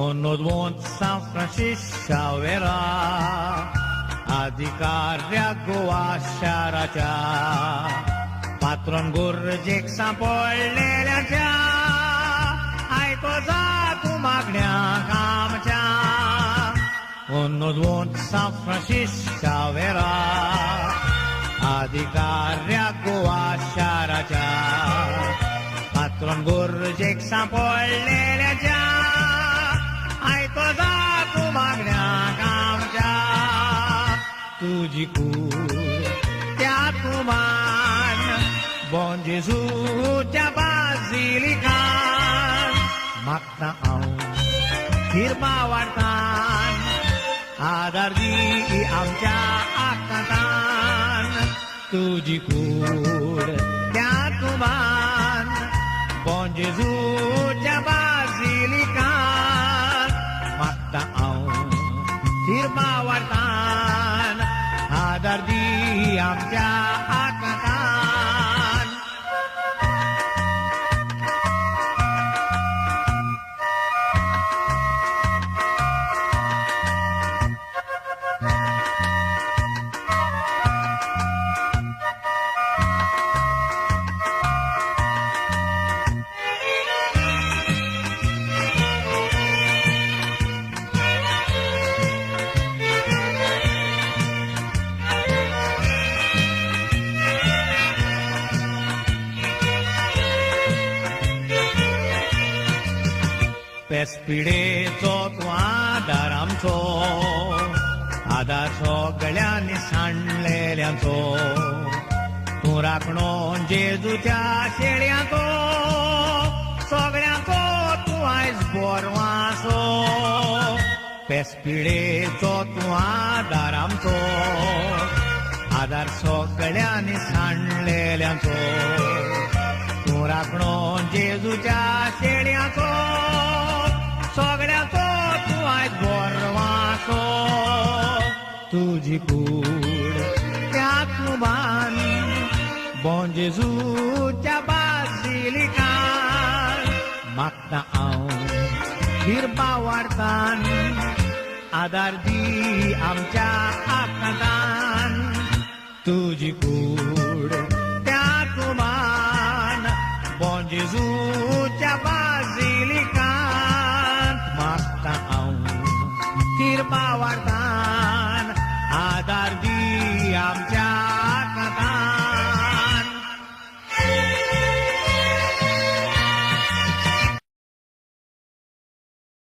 Onodwont San Francisco verrà अधिकार गोवा शहराच्या पात्रोन गुरुजीक सांपडलेल्याच्या आयतो जा तू मागण्या आमच्या Onodwont San Francisco verrà अधिकार गोवा शहराच्या पात्रोन गुरुजीक सांपडलेल्याच्या आयतो जा तू मागण्या आमच्या तुझी कूड त्या तुमान बोन जेजूच्या बाजिलिकान मागता हांव हिरबा वाडतान आदार दी आमच्या आकांतान तुझी कूड त्या तुमान बोन जेजूच्या बाजिलिकान मागता हांव हिरबा वाडतान आदार दी आमच्या आकांतान पेस्पिडेचो तूं आदार आमचो आदार सगळ्यांनी सांडलेल्यांचो तूं राखणो जेजूच्या शेळयांचो सगळ्यांचो तूं आयज बोरवांचो पेस्पिडेचो तूं आदार आमचो आदार सगळ्यांनी सांडलेल्यांचो तूं राखणो जेजूच्या शेळयांचो सगळ्याचो तूं आयज बोरवांचो तुजी कूड त्या तुमान बोन जेजूच्या बाजिलिकान मागता हांव हिरबा वाडतान आदार दी आमच्या आकांतान तुजी कूड त्या तुमान बोन जेजूच्या बाजिलिकान मागता हांव हिरबा वाडतान आदार दी आमच्या